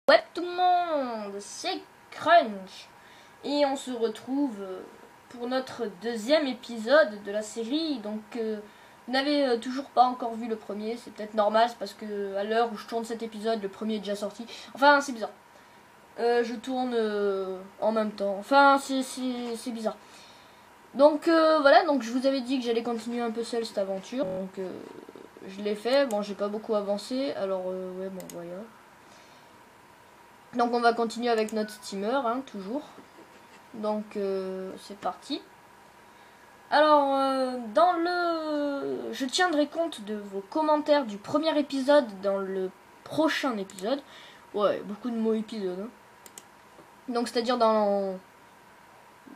Ouais tout le monde, c'est Crunch et on se retrouve pour notre deuxième épisode de la série. Donc vous n'avez toujours pas encore vu le premier, c'est peut-être normal, c'est parce que à l'heure où je tourne cet épisode, le premier est déjà sorti. Enfin c'est bizarre. Je tourne en même temps. Enfin c'est bizarre. Donc voilà, donc je vous avais dit que j'allais continuer un peu seul cette aventure. Donc je l'ai fait, bon j'ai pas beaucoup avancé, alors ouais bon voilà. Donc on va continuer avec notre steamer, hein, toujours. Donc c'est parti. Alors je tiendrai compte de vos commentaires du premier épisode dans le prochain épisode. Ouais, beaucoup de mots épisode. Hein. Donc c'est-à-dire dans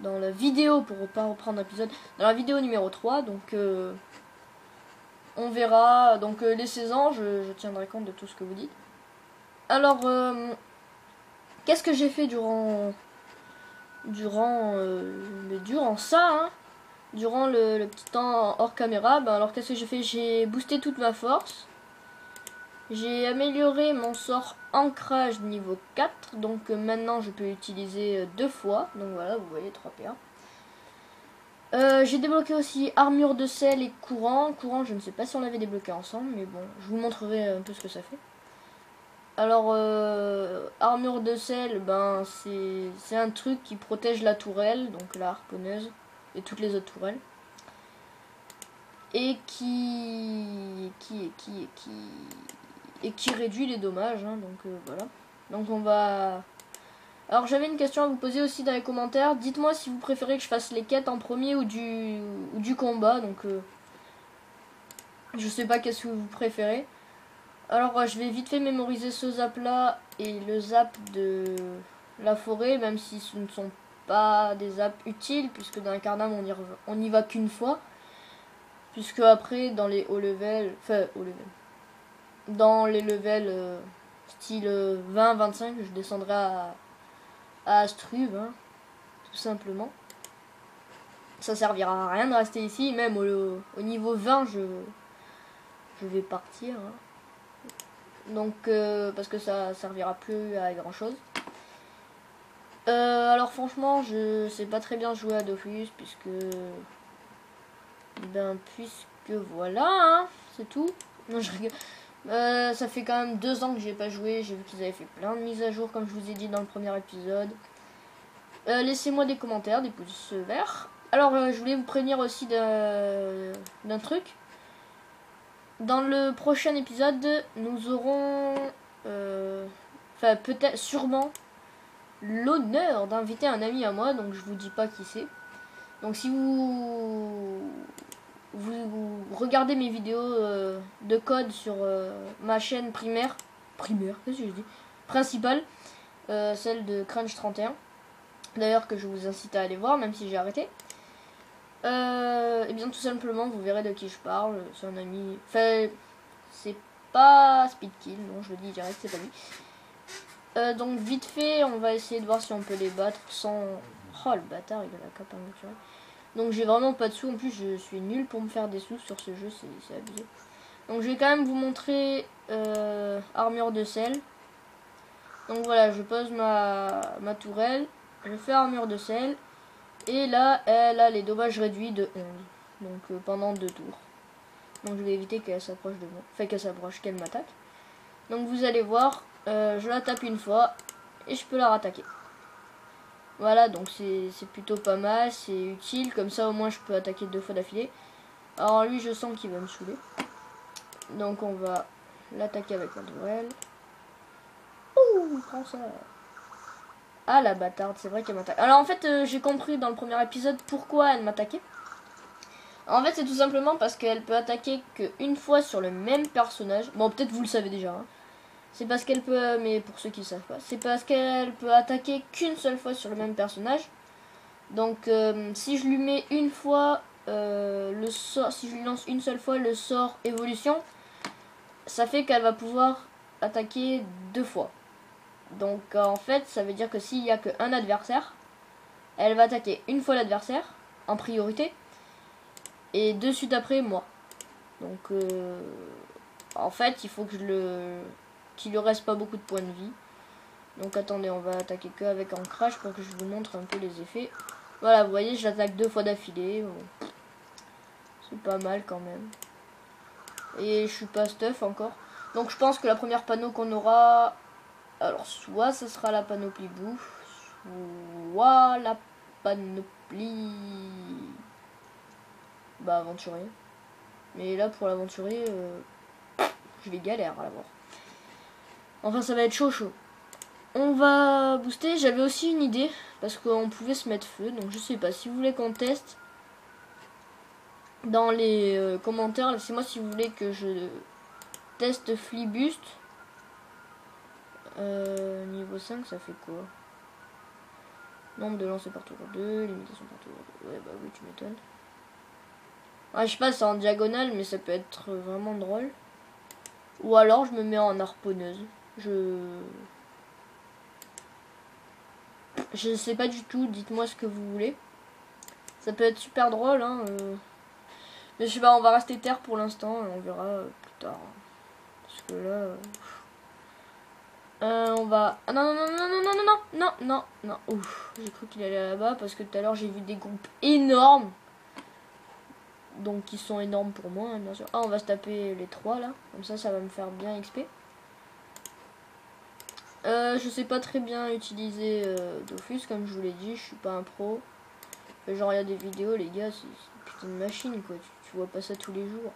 la vidéo, pour pas reprendre l'épisode, dans la vidéo numéro 3. Donc on verra. Donc les 16 ans, je tiendrai compte de tout ce que vous dites. Alors qu'est-ce que j'ai fait durant ça, hein, durant le petit temps hors caméra? Ben alors qu'est-ce que j'ai fait? J'ai boosté toute ma force. J'ai amélioré mon sort ancrage niveau 4. Donc maintenant je peux l'utiliser 2 fois. Donc voilà, vous voyez 3 PA. J'ai débloqué aussi armure de sel et courant. Courant, je ne sais pas si on l'avait débloqué ensemble, mais bon, je vous montrerai un peu ce que ça fait. Alors, armure de sel, ben c'est un truc qui protège la tourelle, donc la harponneuse, et toutes les autres tourelles. Et qui réduit les dommages, hein, donc voilà. Donc on va... Alors j'avais une question à vous poser aussi dans les commentaires. Dites-moi si vous préférez que je fasse les quêtes en premier ou du combat, donc je sais pas qu'est-ce que vous préférez. Alors je vais vite fait mémoriser ce zap là et le zap de la forêt, même si ce ne sont pas des zaps utiles, puisque dans Incarnam on y va qu'une fois. Puisque après dans les hauts level, dans les levels style 20-25, je descendrai à Astruve, hein, tout simplement. Ça servira à rien de rester ici, même au niveau 20 je vais partir. Hein. Donc parce que ça servira plus à grand chose. Alors franchement je sais pas très bien jouer à Dofus puisque voilà, hein, c'est tout. Non, je rigole. Ça fait quand même 2 ans que j'ai pas joué. J'ai vu qu'ils avaient fait plein de mises à jour comme je vous ai dit dans le premier épisode. Laissez-moi des commentaires, des pouces verts. Alors je voulais vous prévenir aussi d'un truc. Dans le prochain épisode, nous aurons, enfin peut-être, sûrement, l'honneur d'inviter un ami à moi, donc je vous dis pas qui c'est. Donc si vous regardez mes vidéos de code sur ma chaîne qu'est-ce que je dis, principale, celle de Crunch 31, d'ailleurs que je vous incite à aller voir, même si j'ai arrêté. Et bien tout simplement vous verrez de qui je parle. C'est un ami, enfin c'est pas Speedkill, non, je le dis direct, c'est pas lui. Donc vite fait on va essayer de voir si on peut les battre sans... Oh le bâtard, il a la cape naturelle. Donc j'ai vraiment pas de sous, en plus je suis nul pour me faire des sous sur ce jeu, c'est abusé. Donc je vais quand même vous montrer armure de sel. Donc voilà, je pose ma tourelle, je fais armure de sel. Et là, elle a les dommages réduits de 11. Donc pendant 2 tours. Donc je vais éviter qu'elle s'approche de moi. Enfin qu'elle m'attaque. Donc vous allez voir, je la tape une fois et je peux la rattaquer. Voilà, donc c'est plutôt pas mal, c'est utile. Comme ça au moins je peux attaquer 2 fois d'affilée. Alors lui je sens qu'il va me saouler. Donc on va l'attaquer avec la tourelle. Ouh, prends ça. Ah la bâtarde, c'est vrai qu'elle m'attaque. Alors en fait j'ai compris dans le premier épisode pourquoi elle m'attaquait. En fait c'est tout simplement parce qu'elle peut attaquer qu'une fois sur le même personnage. Bon peut-être vous le savez déjà. Hein. C'est parce qu'elle peut, mais pour ceux qui ne savent pas, c'est parce qu'elle peut attaquer qu'une seule fois sur le même personnage. Donc si je lui mets une fois le sort, si je lui lance une seule fois le sort évolution, ça fait qu'elle va pouvoir attaquer 2 fois. Donc en fait ça veut dire que s'il n'y a qu'un adversaire, elle va attaquer une fois l'adversaire en priorité et de suite après moi. Donc en fait il faut que qu'il lui reste pas beaucoup de points de vie. Donc attendez, on va attaquer que avec ancrage pour que je vous montre un peu les effets. Voilà, vous voyez, je l'attaque 2 fois d'affilée. Bon. C'est pas mal quand même. Et je suis pas stuff encore. Donc je pense que la première panneau qu'on aura... Alors soit ce sera la panoplie bouffe, soit la panoplie... Bah aventurier. Mais là pour l'aventurier, je vais galère à l'avoir. Enfin ça va être chaud chaud. On va booster. J'avais aussi une idée. Parce qu'on pouvait se mettre feu. Donc je sais pas. Si vous voulez qu'on teste. Dans les commentaires. Laissez-moi si vous voulez que je teste Fleaboost. Niveau 5 ça fait quoi? Nombre de lancers par tour 2. Limitation par tour 2. Ouais bah oui tu m'étonnes. Ah, je sais pas c'est en diagonale. Mais ça peut être vraiment drôle. Ou alors je me mets en harponneuse. Je sais pas du tout, dites-moi ce que vous voulez. Ça peut être super drôle, hein. Mais je sais pas, on va rester terre pour l'instant et on verra plus tard. Parce que là... on va... Ah non, non, non, non, non, non, non, non, non, non, ouf. J'ai cru qu'il allait là-bas parce que tout à l'heure j'ai vu des groupes énormes. Donc qui sont énormes pour moi, hein, bien sûr. Ah, on va se taper les 3 là. Comme ça va me faire bien XP. Je sais pas très bien utiliser Dofus, comme je vous l'ai dit, je suis pas un pro. Genre, il y a des vidéos, les gars, c'est une putain de machine, quoi. Tu vois pas ça tous les jours.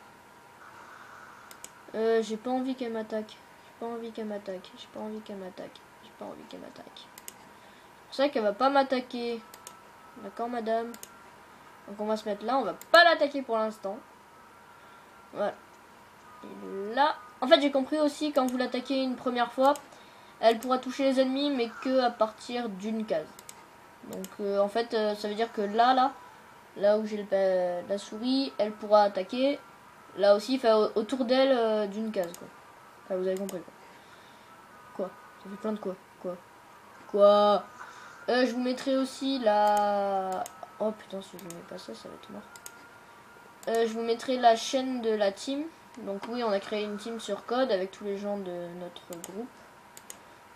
J'ai pas envie qu'elle m'attaque. J'ai pas envie qu'elle m'attaque. J'ai pas envie qu'elle m'attaque. J'ai pas envie qu'elle m'attaque. C'est pour ça qu'elle va pas m'attaquer. D'accord, madame? Donc, on va se mettre là. On va pas l'attaquer pour l'instant. Voilà. Et là... En fait, j'ai compris aussi, quand vous l'attaquez une première fois, elle pourra toucher les ennemis, mais que à partir d'une case. Donc, en fait, ça veut dire que là où j'ai la souris, elle pourra attaquer. Là aussi, autour d'elle d'une case, quoi. Enfin, vous avez compris, quoi. Quoi? Ça fait plein de quoi? Quoi? Je vous mettrai aussi la... Oh putain, si je mets pas ça, ça va être mort. Je vous mettrai la chaîne de la team. Donc oui, on a créé une team sur Code avec tous les gens de notre groupe.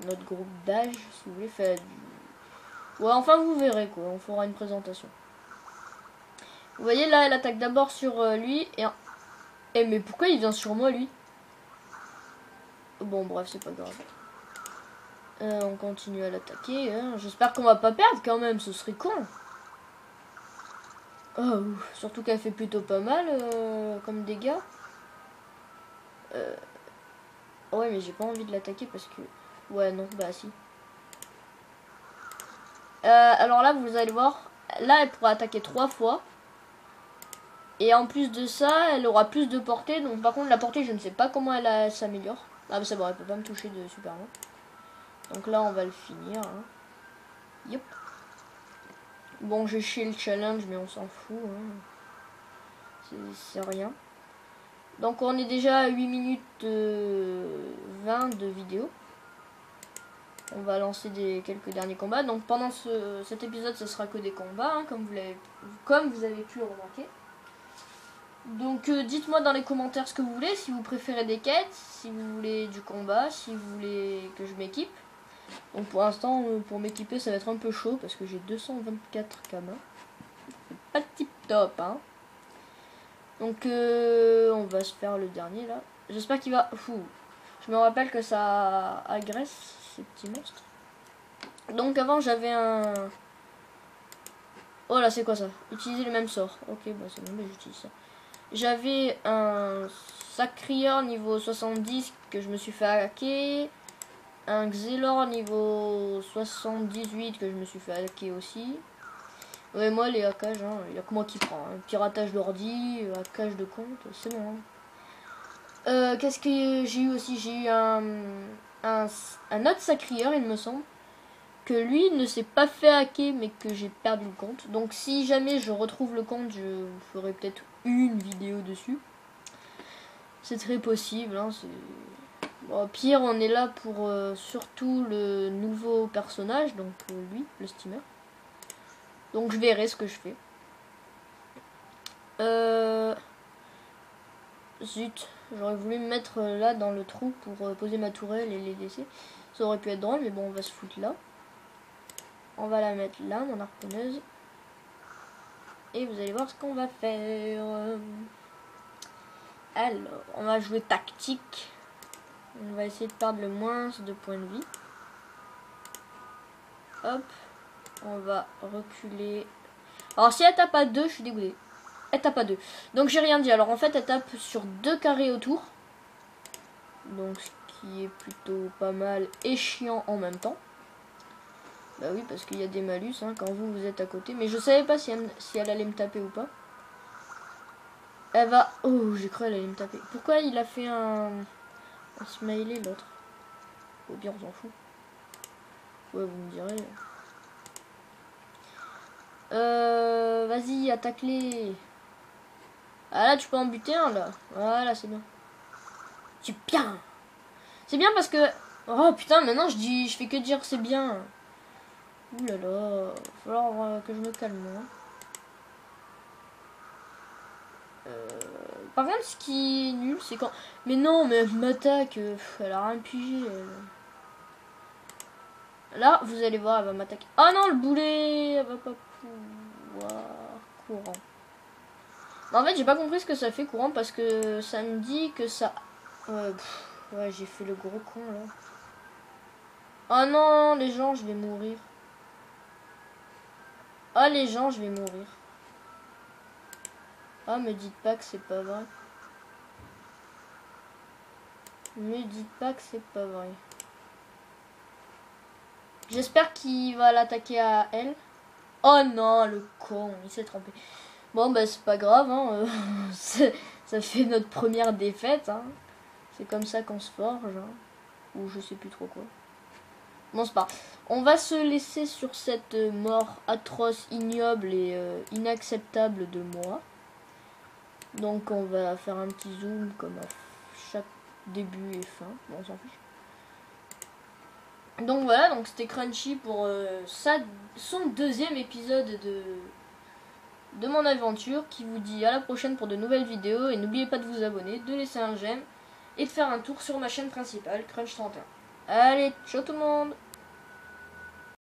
Notre groupe d'âge, si vous voulez faire du... Ouais, enfin, vous verrez, quoi. On fera une présentation. Vous voyez, là, elle attaque d'abord sur lui. Et mais pourquoi il vient sur moi, lui? Bon, bref, c'est pas grave. On continue à l'attaquer. Hein. J'espère qu'on va pas perdre, quand même. Ce serait con. Oh, surtout qu'elle fait plutôt pas mal comme dégâts. Ouais, mais j'ai pas envie de l'attaquer parce que... Ouais, non, bah si. Alors là, vous allez voir. Là, elle pourra attaquer 3 fois. Et en plus de ça, elle aura plus de portée. Donc par contre, la portée, je ne sais pas comment elle s'améliore. Ah, bah c'est bon, elle peut pas me toucher de super loin. Donc là, on va le finir. Hein. Yep. Bon, j'ai chié le challenge, mais on s'en fout. Hein. C'est rien. Donc on est déjà à 8 minutes 20 de vidéo. On va lancer quelques derniers combats. Donc pendant cet épisode, ce sera que des combats, hein, comme vous avez pu le remarquer. Donc dites-moi dans les commentaires ce que vous voulez, si vous préférez des quêtes, si vous voulez du combat, si vous voulez que je m'équipe. Donc pour l'instant, pour m'équiper, ça va être un peu chaud parce que j'ai 224 camas. Pas tip top, hein. Donc on va se faire le dernier là. J'espère qu'il va... Fou. Je me rappelle que ça agresse ces petits monstres. Donc avant j'avais un... Oh là c'est quoi ça? Utiliser le même sort. Ok bah c'est bon mais j'utilise ça. J'avais un Sacrieur niveau 70 que je me suis fait hacker. Un Xelor niveau 78 que je me suis fait hacker aussi. Ouais moi les hackages, hein, il n'y a que moi qui prends. Hein. Piratage d'ordi, hackage de compte, c'est bon. Hein. Qu'est-ce que j'ai eu aussi? J'ai eu un autre Sacrieur il me semble. Que lui ne s'est pas fait hacker mais que j'ai perdu le compte. Donc si jamais je retrouve le compte, je vous ferai peut-être une vidéo dessus. C'est très possible. Hein, bon, pire, on est là pour surtout le nouveau personnage, donc lui, le steamer. Donc je verrai ce que je fais. Zut, j'aurais voulu me mettre là dans le trou pour poser ma tourelle et les laisser. Ça aurait pu être drôle, mais bon, on va se foutre là. On va la mettre là, mon harponneuse. Et vous allez voir ce qu'on va faire. Alors, on va jouer tactique. On va essayer de perdre le moins de points de vie. Hop. On va reculer. Alors, si elle tape à 2, je suis dégoûté. Elle tape à 2. Donc, j'ai rien dit. Alors, en fait, elle tape sur 2 carrés autour. Donc, ce qui est plutôt pas mal et chiant en même temps. Bah oui, parce qu'il y a des malus hein, quand vous êtes à côté. Mais je savais pas si elle allait me taper ou pas. Elle va... Oh, j'ai cru qu'elle allait me taper. Pourquoi il a fait un smiley, l'autre? Au pire, on s'en fout. Ouais, vous me direz. Vas-y, attaque-les. Ah là, tu peux en buter un, là. Voilà, c'est bien. C'est bien. C'est bien parce que... Oh, putain, maintenant, je fais que dire c'est bien. Ouh là là. Il va falloir que je me calme, hein. Par contre, ce qui est nul, c'est quand... Mais non, mais elle m'attaque. Elle a rien pigé. Là, vous allez voir, elle va m'attaquer. Oh non, le boulet. Elle va pas pouvoir. Courant. En fait, j'ai pas compris ce que ça fait courant parce que ça me dit que ça... Ouais, j'ai fait le gros con, là. Oh non, les gens, je vais mourir. Oh, les gens, je vais mourir. Ah, me dites pas que c'est pas vrai. Me dites pas que c'est pas vrai. J'espère qu'il va l'attaquer à elle. Oh non, le con, il s'est trompé. Bon, bah c'est pas grave, hein. Ça fait notre première défaite, hein. C'est comme ça qu'on se forge, hein. Ou je sais plus trop quoi. Bon, c'est pas. On va se laisser sur cette mort atroce, ignoble et inacceptable de moi. Donc on va faire un petit zoom comme à chaque début et fin. Bon, on s'en fiche. Donc voilà, donc c'était Crunchy pour son deuxième épisode de mon aventure qui vous dit à la prochaine pour de nouvelles vidéos. Et n'oubliez pas de vous abonner, de laisser un j'aime et de faire un tour sur ma chaîne principale, Crunch 31. Allez, ciao tout le monde!